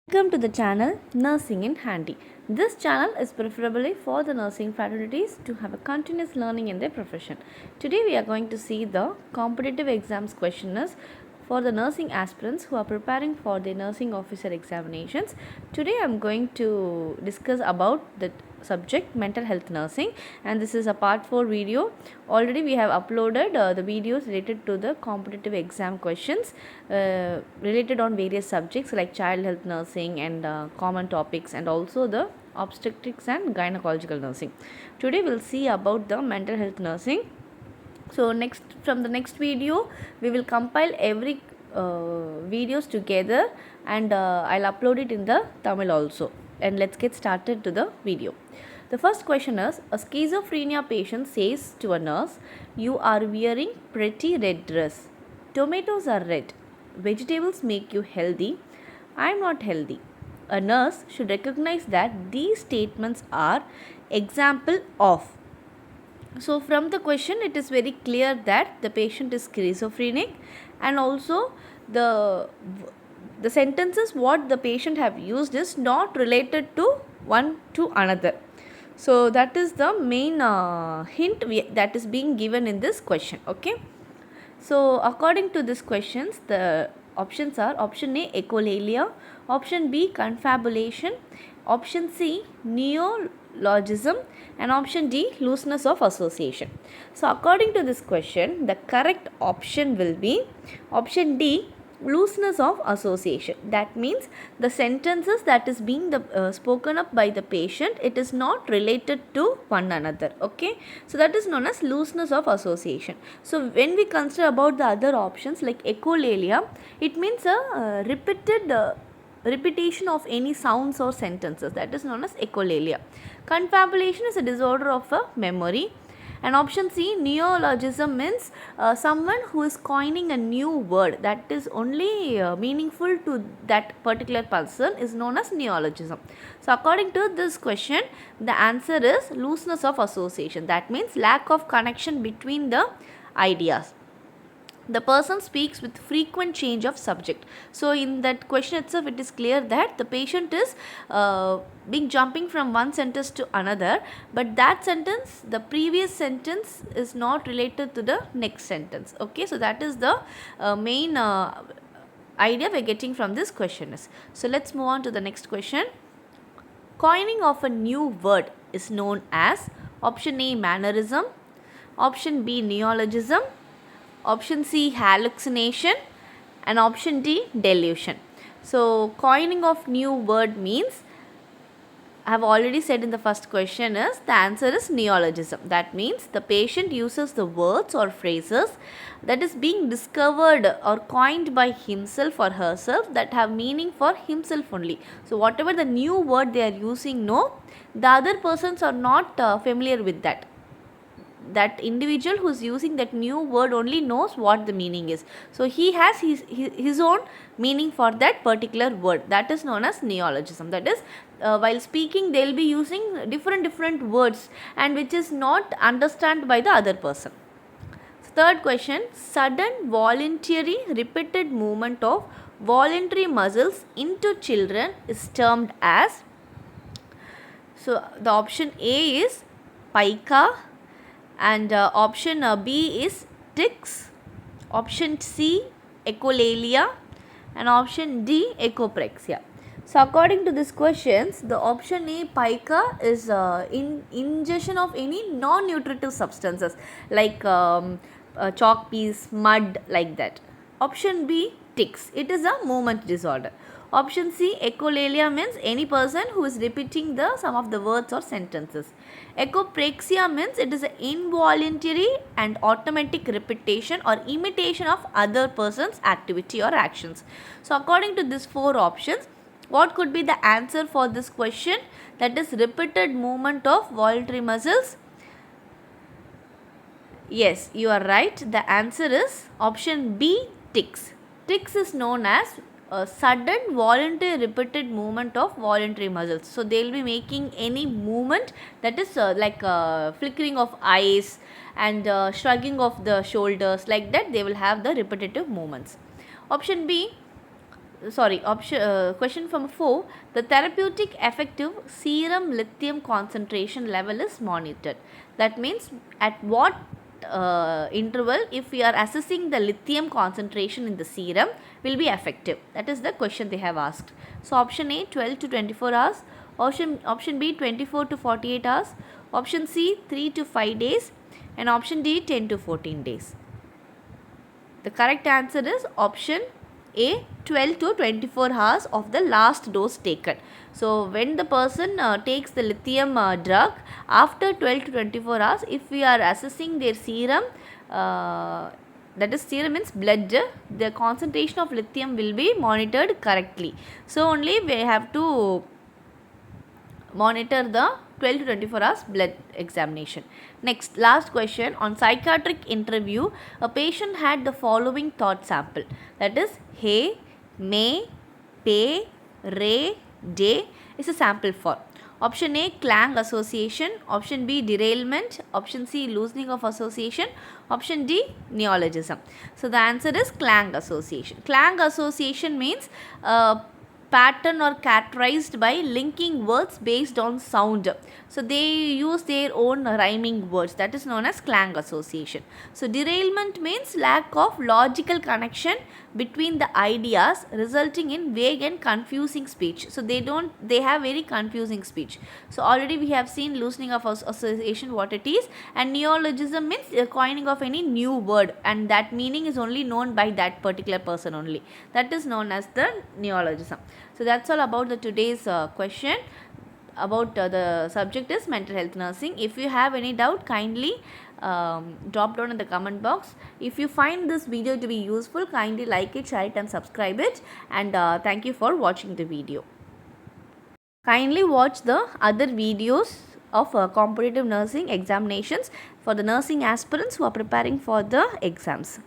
Welcome to the channel Nursing in Handy. This channel is preferably for the nursing fraternities to have a continuous learning in their profession. Today we are going to see the competitive exams questionnaires for the nursing aspirants who are preparing for their nursing officer examinations. Today I am going to discuss about the subject mental health nursing, and this is a part 4 video. Already we have uploaded the videos related to the competitive exam questions related on various subjects like child health nursing and common topics, and also the obstetrics and gynecological nursing. Today we'll see about the mental health nursing. So from the next video we will compile every videos together, and I'll upload it in the Tamil also. And let's get started to the video. The first question is, a schizophrenia patient says to a nurse, "You are wearing pretty red dress. Tomatoes are red. Vegetables make you healthy. I am not healthy." A nurse should recognize that these statements are example of. So from the question it is very clear that the patient is schizophrenic, and also the sentences what the patient have used is not related to one to another. So that is the main hint that is being given in this question. Okay. So according to these questions, the options are: option A, echolalia; option B, confabulation; option C, neologism; and option D, looseness of association. So according to this question, the correct option will be option D, looseness of association. That means the sentences that is being spoken up by the patient, it is not related to one another. Okay, so that is known as looseness of association. So when we consider about the other options like echolalia, it means a repeated repetition of any sounds or sentences, that is known as echolalia. Confabulation is a disorder of a memory. And option C, neologism, means someone who is coining a new word that is only meaningful to that particular person is known as neologism. So according to this question, the answer is looseness of association. That means lack of connection between the ideas. The person speaks with frequent change of subject. So in that question itself it is clear that the patient is being jumping from one sentence to another, but that sentence, the previous sentence, is not related to the next sentence. Okay, so that is the main idea we are getting from this question is. So let's move on to the next question. Coining of a new word is known as option A, mannerism; option B, neologism; option C, hallucination; and option D, delusion. So coining of new word means, I have already said in the first question, is the answer is neologism. That means the patient uses the words or phrases that is being discovered or coined by himself or herself that have meaning for himself only. So whatever the new word they are using, no, the other persons are not familiar with that. That individual who is using that new word only knows what the meaning is. So he has his own meaning for that particular word. That is known as neologism. That is, while speaking they will be using different words, and which is not understood by the other person. Third question, sudden voluntary repeated movement of voluntary muscles into children is termed as. So the option A is pica, and option B is tics, option C, echolalia, and option D, echopraxia. So according to these questions, the option A, pica, is ingestion of any non-nutritive substances like chalk piece, mud, like that. Option B, tics, it is a movement disorder. Option C, echolalia, means any person who is repeating the some of the words or sentences. Echopraxia means it is an involuntary and automatic repetition or imitation of other person's activity or actions. So according to these four options, what could be the answer for this question? That is repeated movement of voluntary muscles. Yes, you are right. The answer is option B, tics. Tics is known as a sudden voluntary repeated movement of voluntary muscles. So they will be making any movement that is like flickering of eyes and shrugging of the shoulders, like that they will have the repetitive movements. Option B, sorry, option question from 4, the therapeutic effective serum lithium concentration level is monitored. That means at what interval, if we are assessing the lithium concentration in the serum, will be effective. That is the question they have asked. So option A 12 to 24 hours, option B 24 to 48 hours, option C 3 to 5 days, and option D 10 to 14 days. The correct answer is option A 12 to 24 hours of the last dose taken. So when the person takes the lithium drug, after 12 to 24 hours, if we are assessing their serum, that is serum means blood, the concentration of lithium will be monitored correctly. So only we have to monitor the 12 to 24 hours blood examination. Next, last question. On psychiatric interview, a patient had the following thought sample, that is hey, may, pay, ray, day is a sample for. Option A clang association, option B derailment, option C loosening of association, option D neologism. So the answer is clang association. Clang association means pattern or characterized by linking words based on sound. So they use their own rhyming words, that is known as clang association. So derailment means lack of logical connection between the ideas, resulting in vague and confusing speech. So they have very confusing speech. So already we have seen loosening of association what it is, and neologism means coining of any new word, and that meaning is only known by that particular person only. That is known as the neologism. So that's all about the today's question about the subject is mental health nursing. If you have any doubt, kindly drop down in the comment box. If you find this video to be useful, kindly like it, share it and subscribe it, and thank you for watching the video. Kindly watch the other videos of competitive nursing examinations for the nursing aspirants who are preparing for the exams.